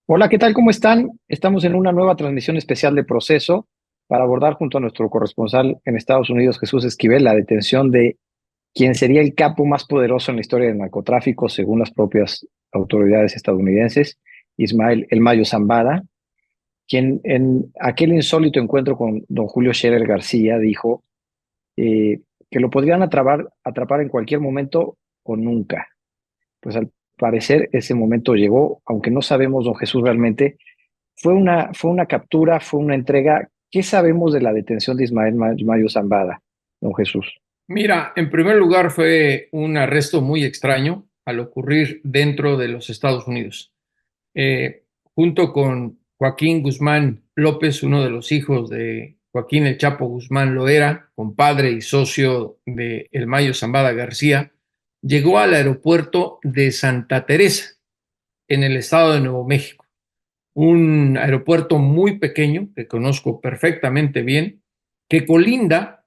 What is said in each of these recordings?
Hola, ¿qué tal? ¿Cómo están? Estamos en una nueva transmisión especial de Proceso para abordar junto a nuestro corresponsal en Estados Unidos, Jesús Esquivel, la detención de quien sería el capo más poderoso en la historia del narcotráfico, según las propias autoridades estadounidenses, Ismael El Mayo Zambada, quien en aquel insólito encuentro con don Julio Scherer García dijo que lo podrían atrapar en cualquier momento o nunca. Pues al parecer ese momento llegó, aunque no sabemos, don Jesús, realmente fue una captura, fue una entrega. ¿Qué sabemos de la detención de Ismael Mayo Zambada, don Jesús? Mira, en primer lugar fue un arresto muy extraño al ocurrir dentro de los Estados Unidos. Junto con Joaquín Guzmán López, uno de los hijos de Joaquín El Chapo Guzmán Loera, compadre y socio de El Mayo Zambada García, llegó al aeropuerto de Santa Teresa, en el estado de Nuevo México. Un aeropuerto muy pequeño, que conozco perfectamente bien, que colinda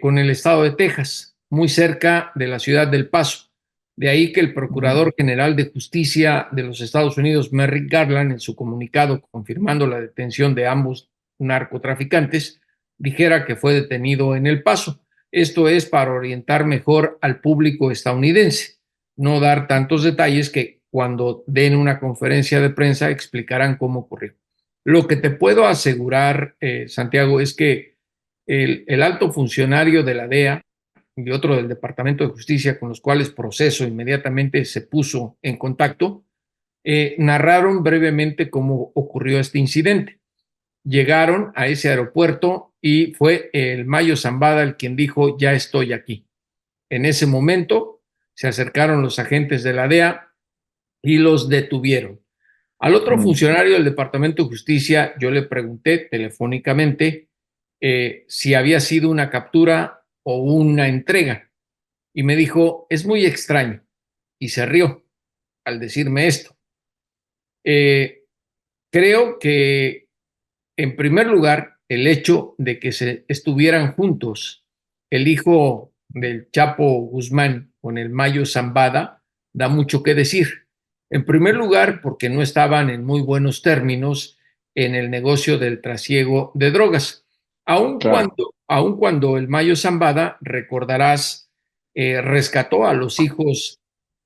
con el estado de Texas, muy cerca de la ciudad del Paso. De ahí que el Ujú. Procurador General de Justicia de los Estados Unidos, Merrick Garland, en su comunicado confirmando la detención de ambos narcotraficantes, dijera que fue detenido en El Paso. Esto es para orientar mejor al público estadounidense, no dar tantos detalles que cuando den una conferencia de prensa explicarán cómo ocurrió. Lo que te puedo asegurar, Santiago, es que el alto funcionario de la DEA y otro del Departamento de Justicia con los cuales Proceso inmediatamente se puso en contacto, narraron brevemente cómo ocurrió este incidente. Llegaron a ese aeropuerto y fue el Mayo Zambada el quien dijo, ya estoy aquí. En ese momento se acercaron los agentes de la DEA y los detuvieron. Al otro Mm. funcionario del Departamento de Justicia, yo le pregunté telefónicamente si había sido una captura o una entrega. Y me dijo, es muy extraño. Y se rió al decirme esto. Eh, Creo que, en primer lugar, el hecho de que se estuvieran juntos el hijo del Chapo Guzmán con el Mayo Zambada da mucho que decir. En primer lugar, porque no estaban en muy buenos términos en el negocio del trasiego de drogas. Claro. Aun cuando el Mayo Zambada, recordarás, rescató a los hijos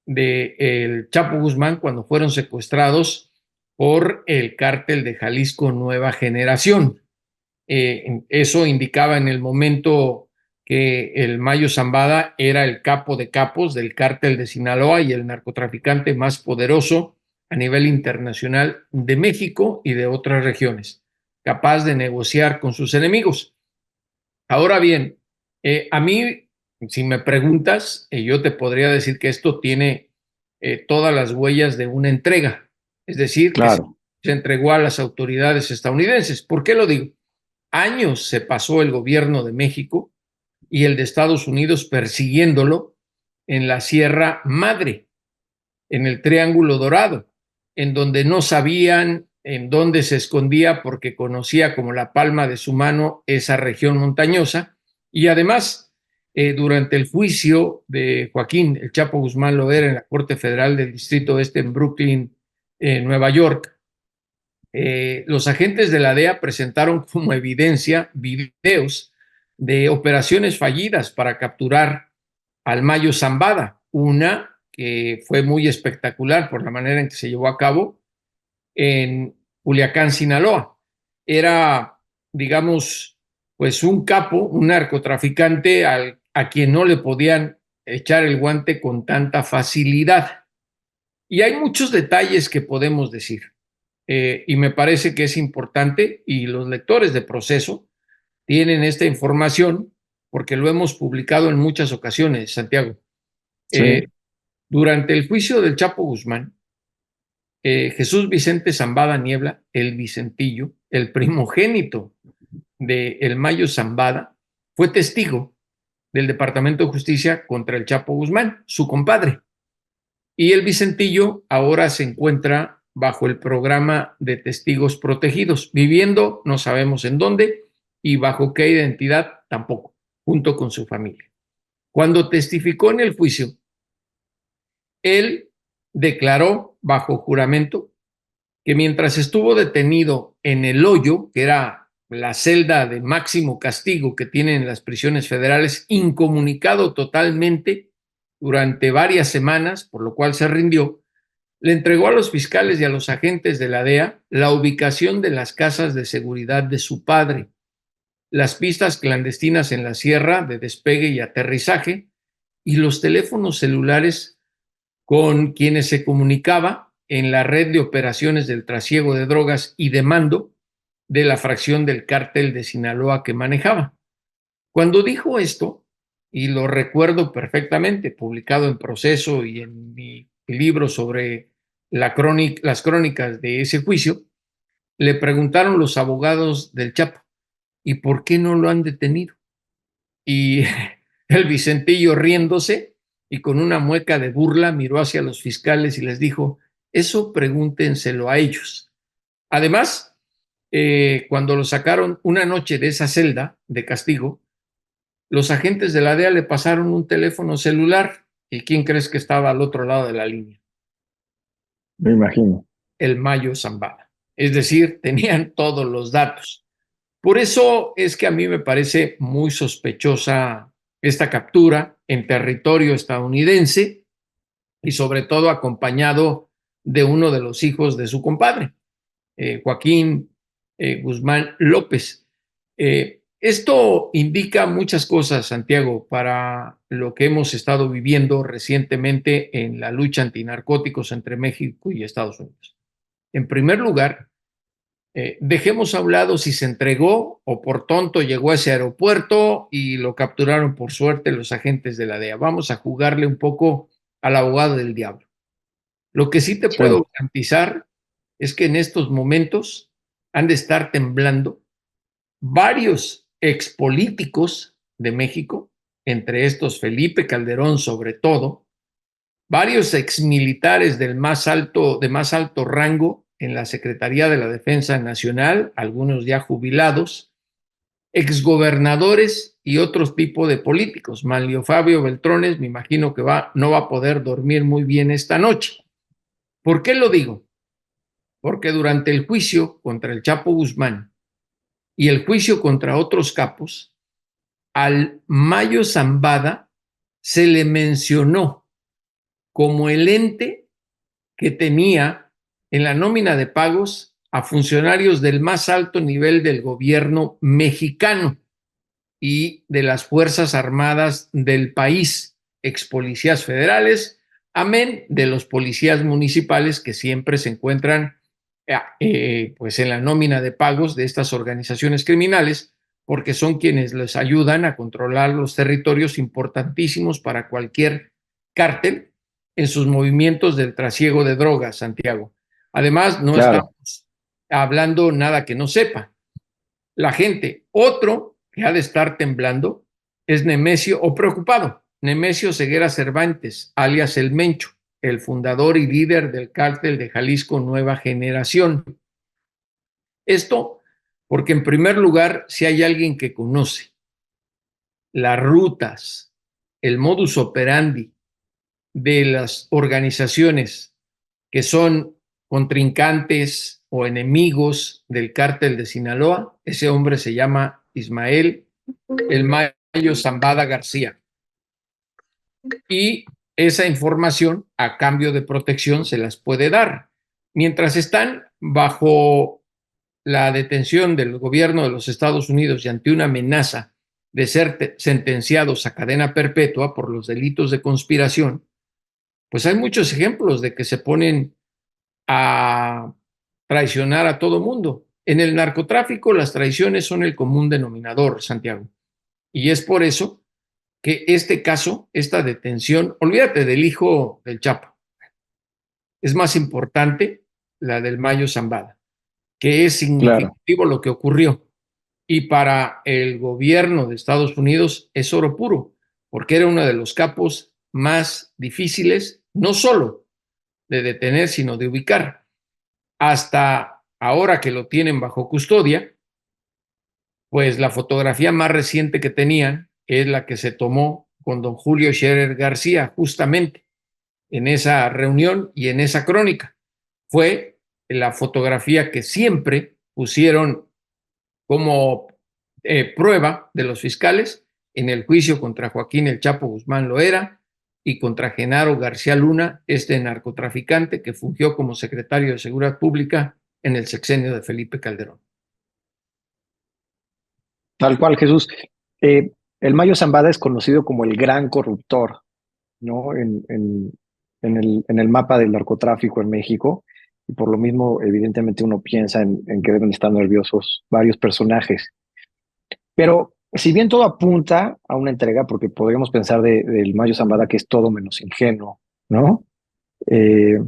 del Chapo Guzmán cuando fueron secuestrados por el cártel de Jalisco Nueva Generación. Eso indicaba en el momento que el Mayo Zambada era el capo de capos del cártel de Sinaloa y el narcotraficante más poderoso a nivel internacional de México y de otras regiones, capaz de negociar con sus enemigos. Ahora bien, a mí, si me preguntas, yo te podría decir que esto tiene todas las huellas de una entrega, es decir, que Claro. se entregó a las autoridades estadounidenses. ¿Por qué lo digo? Años se pasó el gobierno de México y el de Estados Unidos persiguiéndolo en la Sierra Madre, en el Triángulo Dorado, en donde no sabían en dónde se escondía porque conocía como la palma de su mano esa región montañosa. Y además, durante el juicio de Joaquín El Chapo Guzmán Loera en la Corte Federal del Distrito Este en Brooklyn, Nueva York, los agentes de la DEA presentaron como evidencia videos de operaciones fallidas para capturar al Mayo Zambada, una que fue muy espectacular por la manera en que se llevó a cabo en Culiacán, Sinaloa. Era, digamos, pues un capo, un narcotraficante a quien no le podían echar el guante con tanta facilidad. Y hay muchos detalles que podemos decir. Y me parece que es importante y los lectores de Proceso tienen esta información porque lo hemos publicado en muchas ocasiones, Santiago. Eh, Sí. Durante el juicio del Chapo Guzmán, Jesús Vicente Zambada Niebla, el Vicentillo, el primogénito de El Mayo Zambada, fue testigo del Departamento de Justicia contra el Chapo Guzmán, su compadre. Y el Vicentillo ahora se encuentra bajo el programa de testigos protegidos, viviendo no sabemos en dónde y bajo qué identidad tampoco, junto con su familia. Cuando testificó en el juicio, él declaró bajo juramento que mientras estuvo detenido en El Hoyo, que era la celda de máximo castigo que tienen las prisiones federales, incomunicado totalmente durante varias semanas, por lo cual se rindió, le entregó a los fiscales y a los agentes de la DEA la ubicación de las casas de seguridad de su padre, las pistas clandestinas en la sierra de despegue y aterrizaje y los teléfonos celulares con quienes se comunicaba en la red de operaciones del trasiego de drogas y de mando de la fracción del cártel de Sinaloa que manejaba. Cuando dijo esto, y lo recuerdo perfectamente, publicado en Proceso y en mi libro sobre las crónicas de ese juicio, le preguntaron los abogados del Chapo, ¿y por qué no lo han detenido? Y el Vicentillo, riéndose y con una mueca de burla, miró hacia los fiscales y les dijo, eso pregúntenselo a ellos. Además, cuando lo sacaron una noche de esa celda de castigo, los agentes de la DEA le pasaron un teléfono celular. ¿Y quién crees que estaba al otro lado de la línea? Me imagino. El Mayo Zambada. Es decir, tenían todos los datos. Por eso es que a mí me parece muy sospechosa esta captura en territorio estadounidense y sobre todo acompañado de uno de los hijos de su compadre, Joaquín Guzmán López. Esto indica muchas cosas, Santiago, para lo que hemos estado viviendo recientemente en la lucha antinarcóticos entre México y Estados Unidos. En primer lugar, dejemos a un lado si se entregó o por tonto llegó a ese aeropuerto y lo capturaron por suerte los agentes de la DEA. Vamos a jugarle un poco al abogado del diablo. Lo que sí te Sí, puedo garantizar es que en estos momentos han de estar temblando varios expolíticos de México, entre estos Felipe Calderón sobre todo, varios exmilitares de más alto rango en la Secretaría de la Defensa Nacional, algunos ya jubilados, exgobernadores y otros tipos de políticos. Manlio Fabio Beltrones, me imagino que no va a poder dormir muy bien esta noche. ¿Por qué lo digo? Porque durante el juicio contra el Chapo Guzmán y el juicio contra otros capos, al Mayo Zambada se le mencionó como el ente que tenía en la nómina de pagos a funcionarios del más alto nivel del gobierno mexicano y de las Fuerzas Armadas del país, ex policías federales, amén de los policías municipales que siempre se encuentran pues en la nómina de pagos de estas organizaciones criminales, porque son quienes les ayudan a controlar los territorios importantísimos para cualquier cártel en sus movimientos del trasiego de drogas, Santiago. Además, no claro. estamos hablando nada que no sepa. La gente, otro que ha de estar temblando es Nemesio, o preocupado, Nemesio Ceguera Cervantes, alias El Mencho, el fundador y líder del cártel de Jalisco Nueva Generación. Esto porque, en primer lugar, si hay alguien que conoce las rutas, el modus operandi de las organizaciones que son contrincantes o enemigos del cártel de Sinaloa, ese hombre se llama Ismael El Mayo Zambada García. Y esa información, a cambio de protección, se las puede dar. Mientras están bajo la detención del gobierno de los Estados Unidos y ante una amenaza de ser sentenciados a cadena perpetua por los delitos de conspiración, pues hay muchos ejemplos de que se ponen a traicionar a todo mundo. En el narcotráfico las traiciones son el común denominador, Santiago. Y es por eso que este caso, esta detención, olvídate del hijo del Chapo, es más importante la del Mayo Zambada, que es Claro. significativo lo que ocurrió. Y para el gobierno de Estados Unidos es oro puro, porque era uno de los capos más difíciles, no solo de detener, sino de ubicar. Hasta ahora que lo tienen bajo custodia, pues la fotografía más reciente que tenían es la que se tomó con don Julio Scherer García, justamente en esa reunión y en esa crónica. Fue la fotografía que siempre pusieron como prueba de los fiscales en el juicio contra Joaquín El Chapo Guzmán Loera y contra Genaro García Luna, este narcotraficante que fungió como secretario de Seguridad Pública en el sexenio de Felipe Calderón. Tal cual, Jesús. El Mayo Zambada es conocido como el gran corruptor, ¿no? En el mapa del narcotráfico en México. Y por lo mismo, evidentemente, uno piensa en que deben estar nerviosos varios personajes. Pero si bien todo apunta a una entrega, porque podríamos pensar del Mayo Zambada que es todo menos ingenuo, ¿no? Eh,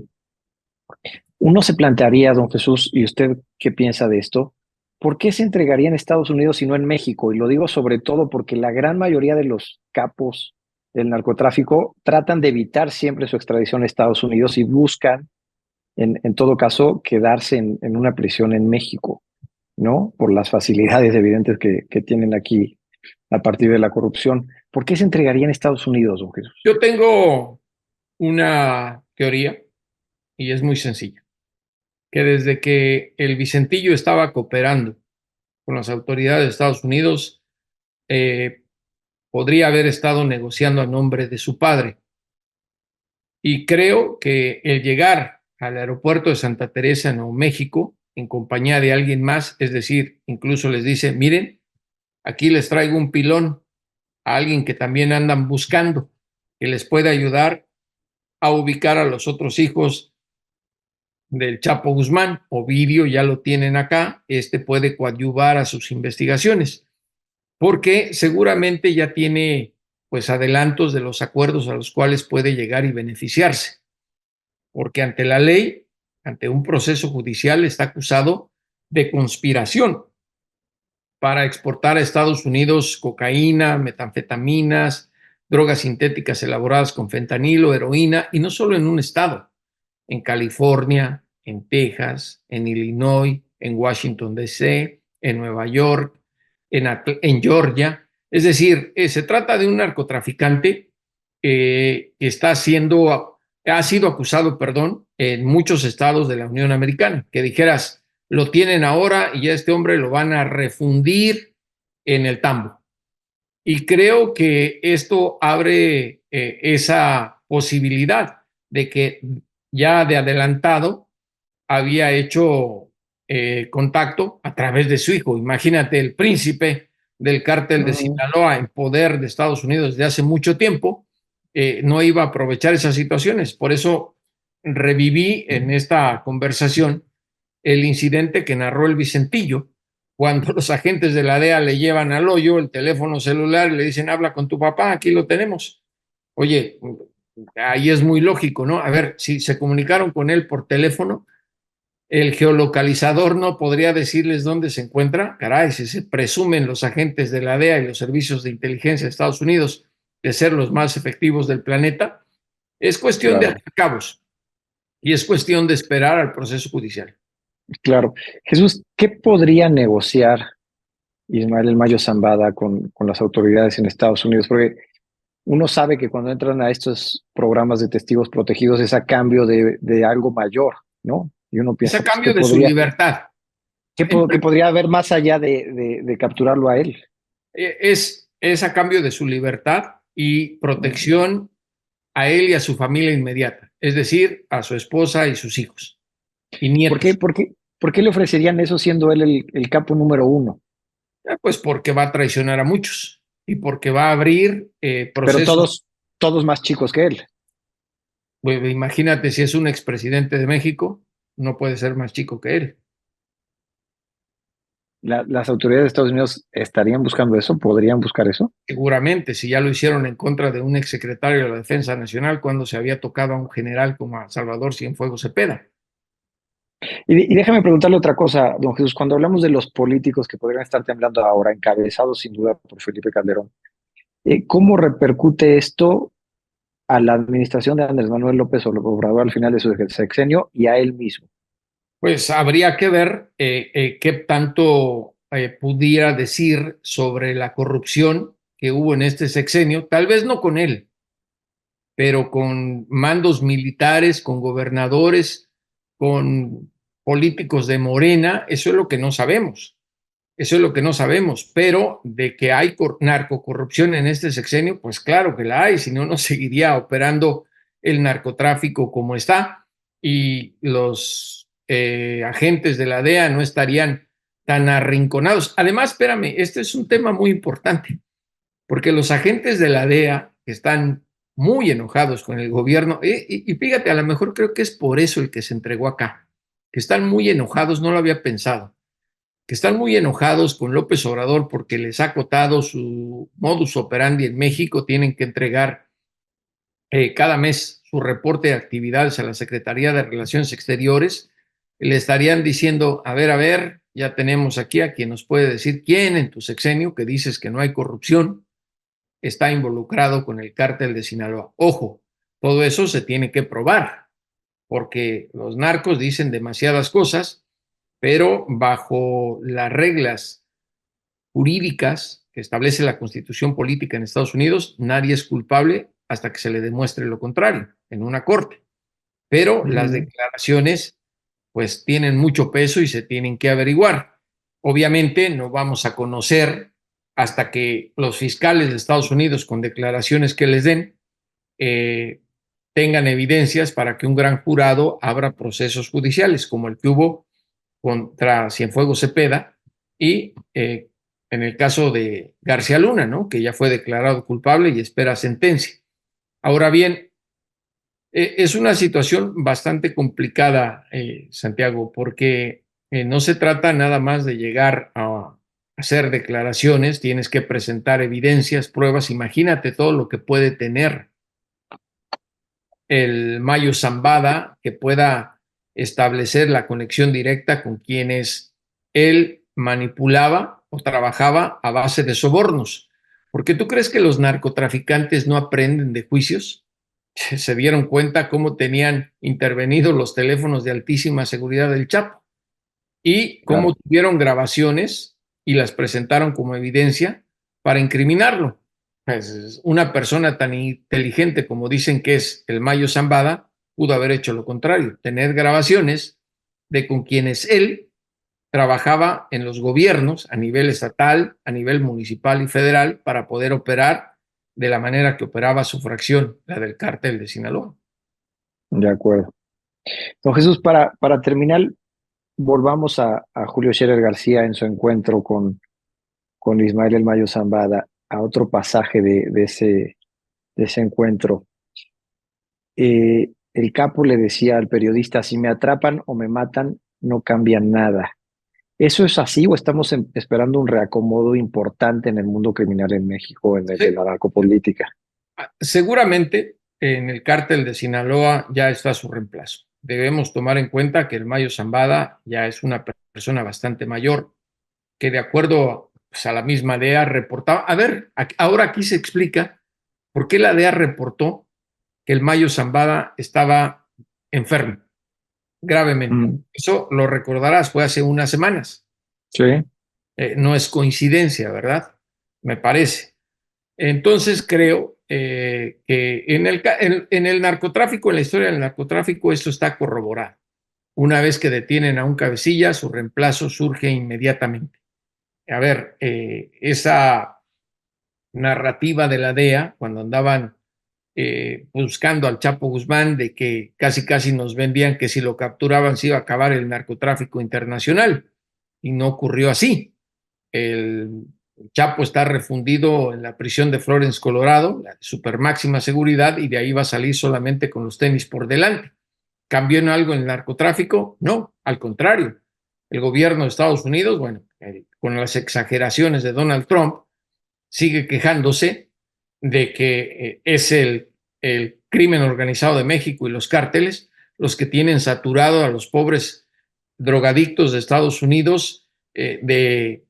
Uno se plantearía, don Jesús, ¿y usted qué piensa de esto? ¿Por qué se entregaría en Estados Unidos y no en México? Y lo digo sobre todo porque la gran mayoría de los capos del narcotráfico tratan de evitar siempre su extradición a Estados Unidos y buscan, en todo caso, quedarse en una prisión en México, ¿no? Por las facilidades evidentes que tienen aquí a partir de la corrupción. ¿Por qué se entregaría en Estados Unidos, don Jesús? Yo tengo una teoría y es muy sencilla, que desde que el Vicentillo estaba cooperando con las autoridades de Estados Unidos, eh, podría haber estado negociando a nombre de su padre. Y creo que el llegar al aeropuerto de Santa Teresa, en Nuevo México, en compañía de alguien más, es decir, incluso les dice, miren, aquí les traigo un pilón a alguien que también andan buscando, que les puede ayudar a ubicar a los otros hijos del Chapo Guzmán. Ovidio ya lo tienen acá, este puede coadyuvar a sus investigaciones, porque seguramente ya tiene pues adelantos de los acuerdos a los cuales puede llegar y beneficiarse, porque ante la ley, ante un proceso judicial, está acusado de conspiración para exportar a Estados Unidos cocaína, metanfetaminas, drogas sintéticas elaboradas con fentanilo, heroína, y no solo en un estado, en California, en Texas, en Illinois, en Washington, D.C., en Nueva York, en Georgia. Es decir, se trata de un narcotraficante que ha sido acusado, perdón, en muchos estados de la Unión Americana, que dijeras, lo tienen ahora y a este hombre lo van a refundir en el tambo. Y creo que esto abre esa posibilidad de que ya de adelantado había hecho contacto a través de su hijo. Imagínate, el príncipe del cártel de Sinaloa en poder de Estados Unidos desde hace mucho tiempo, no iba a aprovechar esas situaciones. Por eso reviví en esta conversación el incidente que narró el Vicentillo, cuando los agentes de la DEA le llevan al hoyo el teléfono celular y le dicen, habla con tu papá, aquí lo tenemos. Oye, ahí es muy lógico, ¿no? A ver, si se comunicaron con él por teléfono, el geolocalizador no podría decirles dónde se encuentra. Caray, si se presumen los agentes de la DEA y los servicios de inteligencia de Estados Unidos de ser los más efectivos del planeta, es cuestión de Claro, atar cabos y es cuestión de esperar al proceso judicial. claro. Jesús, ¿qué podría negociar Ismael El Mayo Zambada con las autoridades en Estados Unidos? Porque uno sabe que cuando entran a estos programas de testigos protegidos es a cambio de algo mayor, ¿no? Y uno Es a piensa, pues, cambio de su libertad. ¿qué podría haber más allá de capturarlo a él? Es a cambio de su libertad y protección a él y a su familia inmediata, es decir, a su esposa y sus hijos y ¿Por qué, nietos. por qué le ofrecerían eso siendo él el capo número uno? Pues porque va a traicionar a muchos y porque va a abrir Pero procesos. todos más chicos que él. Pues, imagínate, si es un expresidente de México, no puede ser más chico que él. Las autoridades de Estados Unidos estarían buscando eso, podrían buscar eso. Seguramente, si ya lo hicieron en contra de un exsecretario de la Defensa Nacional cuando se había tocado a un general como a Salvador Cienfuegos Cepeda. Y déjame preguntarle otra cosa, don Jesús, cuando hablamos de los políticos que podrían estar temblando ahora, encabezados sin duda por Felipe Calderón, ¿cómo repercute esto a la administración de Andrés Manuel López Obrador al final de su sexenio y a él mismo? Pues habría que ver qué tanto pudiera decir sobre la corrupción que hubo en este sexenio, tal vez no con él, pero con mandos militares, con gobernadores, con políticos de Morena, eso es lo que no sabemos. Eso es lo que no sabemos, pero de que hay narcocorrupción en este sexenio, pues claro que la hay, si no, no seguiría operando el narcotráfico como está y los agentes de la DEA no estarían tan arrinconados. Además, espérame, este es un tema muy importante, porque los agentes de la DEA están muy enojados con el gobierno y fíjate, a lo mejor creo que es por eso el que se entregó acá, que están muy enojados, no lo había pensado, que están muy enojados con López Obrador porque les ha acotado su modus operandi en México, tienen que entregar cada mes su reporte de actividades a la Secretaría de Relaciones Exteriores, le estarían diciendo, a ver, ya tenemos aquí a quien nos puede decir quién en tu sexenio, que dices que no hay corrupción, está involucrado con el cártel de Sinaloa. Ojo, todo eso se tiene que probar, porque los narcos dicen demasiadas cosas, pero bajo las reglas jurídicas que establece la Constitución política en Estados Unidos, nadie es culpable hasta que se le demuestre lo contrario en una corte. Pero las declaraciones pues tienen mucho peso y se tienen que averiguar. Obviamente no vamos a conocer hasta que los fiscales de Estados Unidos con declaraciones que les den tengan evidencias para que un gran jurado abra procesos judiciales como el que hubo contra Cienfuegos Cepeda y en el caso de García Luna, ¿no? Que ya fue declarado culpable y espera sentencia. Ahora bien, es una situación bastante complicada, Santiago, porque no se trata nada más de llegar a hacer declaraciones, tienes que presentar evidencias, pruebas. Imagínate todo lo que puede tener el Mayo Zambada que pueda establecer la conexión directa con quienes él manipulaba o trabajaba a base de sobornos. ¿Por qué tú crees que los narcotraficantes no aprenden de juicios? Se dieron cuenta cómo tenían intervenido los teléfonos de altísima seguridad del Chapo y cómo Claro. tuvieron grabaciones y las presentaron como evidencia para incriminarlo. Pues una persona tan inteligente como dicen que es el Mayo Zambada pudo haber hecho lo contrario, tener grabaciones de con quienes él trabajaba en los gobiernos a nivel estatal, a nivel municipal y federal para poder operar de la manera que operaba su fracción, la del cártel de Sinaloa. De acuerdo. Don Jesús, para terminar, volvamos a Julio Scherer García en su encuentro con Ismael El Mayo Zambada, a otro pasaje de ese encuentro. El capo le decía al periodista, si me atrapan o me matan, no cambia nada. ¿Eso es así o estamos esperando un reacomodo importante en el mundo criminal en México, de Sí, la narcopolítica? seguramente en el cártel de Sinaloa ya está su reemplazo. Debemos tomar en cuenta que el Mayo Zambada ya es una persona bastante mayor, que de acuerdo pues, a la misma DEA reportaba. A ver, ahora aquí se explica por qué la DEA reportó que el Mayo Zambada estaba enfermo gravemente. Mm, Eso lo recordarás, fue hace unas semanas. sí, No es coincidencia, ¿verdad? Me parece. Entonces creo que en el narcotráfico, en la historia del narcotráfico, esto está corroborado. Una vez que detienen a un cabecilla, su reemplazo surge inmediatamente. A ver, esa narrativa de la DEA, cuando andaban buscando al Chapo Guzmán, de que casi casi nos vendían que si lo capturaban se iba a acabar el narcotráfico internacional, y no ocurrió así. El Chapo está refundido en la prisión de Florence, Colorado, la de super máxima seguridad, y de ahí va a salir solamente con los tenis por delante. ¿Cambió en algo en el narcotráfico? No, al contrario. El gobierno de Estados Unidos, bueno, con las exageraciones de Donald Trump, sigue quejándose de que es el crimen organizado de México y los cárteles los que tienen saturado a los pobres drogadictos de Estados Unidos de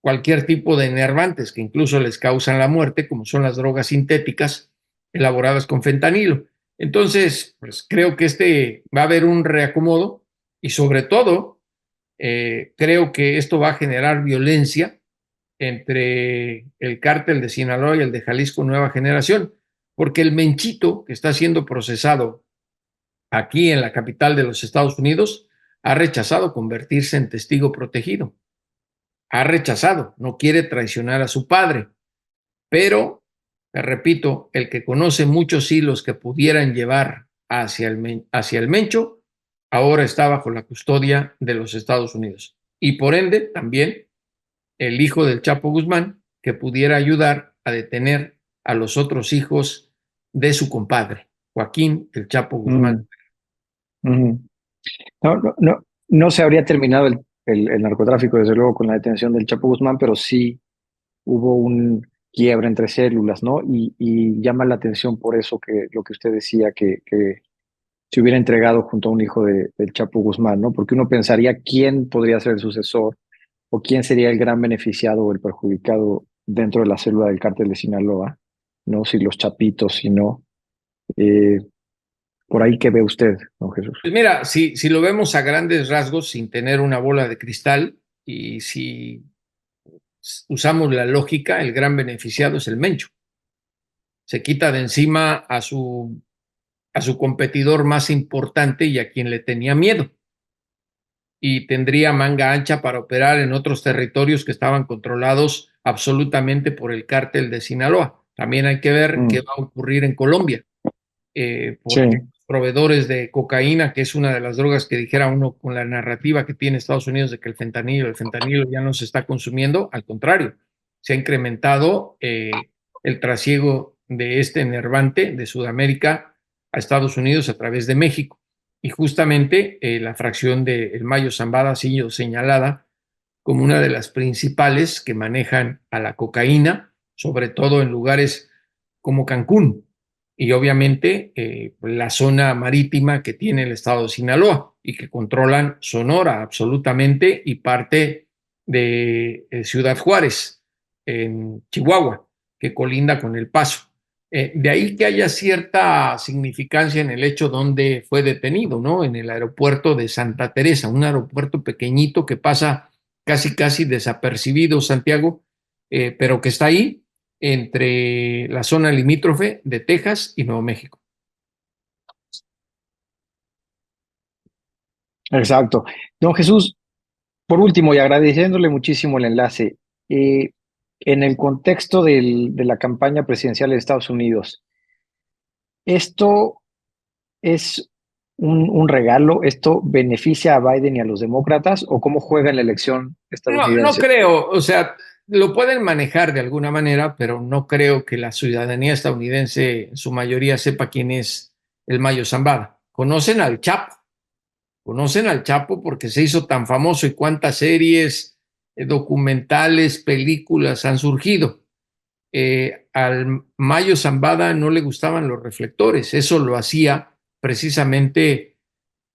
cualquier tipo de enervantes que incluso les causan la muerte, como son las drogas sintéticas elaboradas con fentanilo. Entonces, pues creo que va a haber un reacomodo y sobre todo creo que esto va a generar violencia entre el cártel de Sinaloa y el de Jalisco Nueva Generación, porque el Menchito que está siendo procesado aquí en la capital de los Estados Unidos ha rechazado convertirse en testigo protegido. Ha rechazado, no quiere traicionar a su padre. Pero, te repito, el que conoce muchos hilos que pudieran llevar hacia el Mencho, ahora está bajo la custodia de los Estados Unidos. Y por ende, también el hijo del Chapo Guzmán, que pudiera ayudar a detener a los otros hijos de su compadre, Joaquín el Chapo Guzmán. Mm, ujú. No se habría terminado el narcotráfico, desde luego, con la detención del Chapo Guzmán, pero sí hubo un quiebre entre células, ¿no? Y llama la atención por eso que lo que usted decía, que se hubiera entregado junto a un hijo del Chapo Guzmán, ¿no? Porque uno pensaría quién podría ser el sucesor o quién sería el gran beneficiado o el perjudicado dentro de la célula del cártel de Sinaloa, ¿no? Si los chapitos, si no. Eh, por ahí que ve usted, don Jesús. Pues mira, si lo vemos a grandes rasgos, sin tener una bola de cristal, y si usamos la lógica, el gran beneficiado es el Mencho. Se quita de encima a su competidor más importante y a quien le tenía miedo. Y tendría manga ancha para operar en otros territorios que estaban controlados absolutamente por el cártel de Sinaloa. También hay que ver qué Mm, va a ocurrir en Colombia, sí, porque los proveedores de cocaína, que es una de las drogas que dijera uno con la narrativa que tiene Estados Unidos de que el fentanilo ya no se está consumiendo, al contrario, se ha incrementado el trasiego de este enervante de Sudamérica a Estados Unidos a través de México. Y justamente la fracción de El Mayo Zambada ha sido señalada como una de las principales que manejan a la cocaína, sobre todo en lugares como Cancún y obviamente la zona marítima que tiene el estado de Sinaloa y que controlan Sonora absolutamente y parte de Ciudad Juárez, en Chihuahua, que colinda con El Paso. De ahí que haya cierta significancia en el hecho donde fue detenido, ¿no? En el aeropuerto de Santa Teresa, un aeropuerto pequeñito que pasa casi desapercibido, Santiago, pero que está ahí entre la zona limítrofe de Texas y Nuevo México. exacto. Don Jesús, por último, y agradeciéndole muchísimo el enlace, eh, en el contexto de la campaña presidencial de Estados Unidos, ¿esto es un regalo? ¿Esto beneficia a Biden y a los demócratas? ¿O cómo juega en la elección No estadounidense? creo, o sea, lo pueden manejar de alguna manera, pero no creo que la ciudadanía estadounidense en su mayoría sepa quién es el Mayo Zambada. Conocen al Chapo porque se hizo tan famoso y cuántas series, documentales, películas han surgido. Al Mayo Zambada no le gustaban los reflectores, eso lo hacía precisamente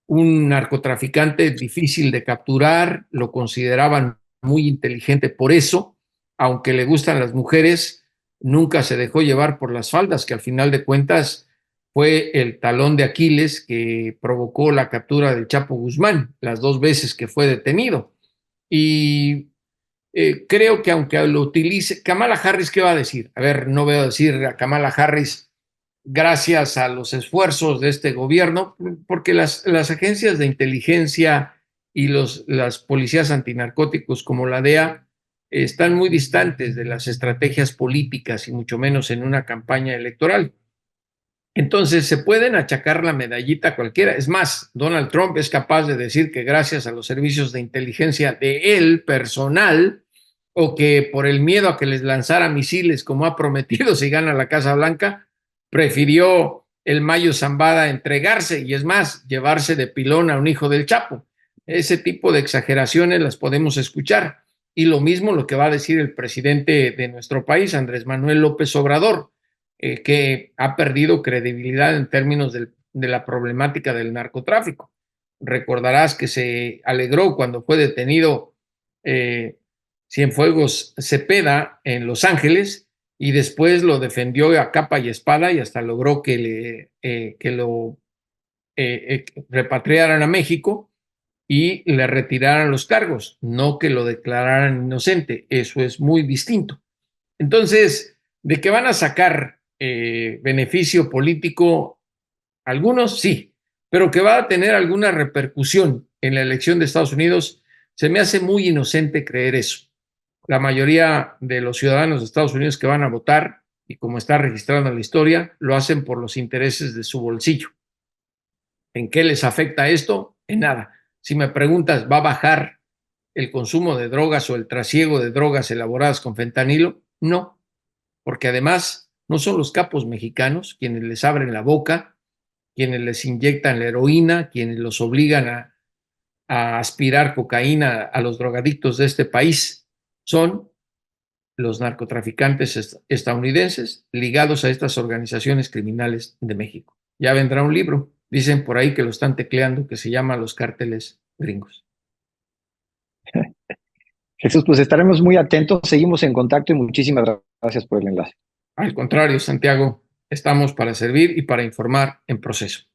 un narcotraficante difícil de capturar, lo consideraban muy inteligente por eso, aunque le gustan las mujeres, nunca se dejó llevar por las faldas, que al final de cuentas fue el talón de Aquiles que provocó la captura del Chapo Guzmán, las dos veces que fue detenido. Y creo que aunque lo utilice, Kamala Harris, ¿qué va a decir? A ver, no veo decir a Kamala Harris, gracias a los esfuerzos de este gobierno, porque las agencias de inteligencia y las policías antinarcóticos como la DEA están muy distantes de las estrategias políticas y mucho menos en una campaña electoral. Entonces se pueden achacar la medallita a cualquiera. Es más, Donald Trump es capaz de decir que gracias a los servicios de inteligencia de él personal o que por el miedo a que les lanzara misiles como ha prometido si gana la Casa Blanca, prefirió el Mayo Zambada entregarse y es más, llevarse de pilón a un hijo del Chapo. Ese tipo de exageraciones las podemos escuchar. Y lo mismo lo que va a decir el presidente de nuestro país, Andrés Manuel López Obrador, que ha perdido credibilidad en términos de la problemática del narcotráfico. Recordarás que se alegró cuando fue detenido Cienfuegos Cepeda en Los Ángeles y después lo defendió a capa y espada y hasta logró que lo repatriaran a México y le retiraran los cargos, no que lo declararan inocente. Eso es muy distinto. Entonces, de que van a sacar beneficio político algunos, sí, pero que va a tener alguna repercusión en la elección de Estados Unidos, se me hace muy inocente creer eso. La mayoría de los ciudadanos de Estados Unidos que van a votar, y como está registrado en la historia, lo hacen por los intereses de su bolsillo. ¿En qué les afecta esto? En nada. Si me preguntas, ¿va a bajar el consumo de drogas o el trasiego de drogas elaboradas con fentanilo? No, porque además no son los capos mexicanos quienes les abren la boca, quienes les inyectan la heroína, quienes los obligan a aspirar cocaína a los drogadictos de este país. Son los narcotraficantes estadounidenses ligados a estas organizaciones criminales de México. Ya vendrá un libro, dicen por ahí que lo están tecleando, que se llama Los cárteles gringos. Jesús, pues estaremos muy atentos, seguimos en contacto y muchísimas gracias por el enlace. Al contrario, Santiago, estamos para servir y para informar en proceso.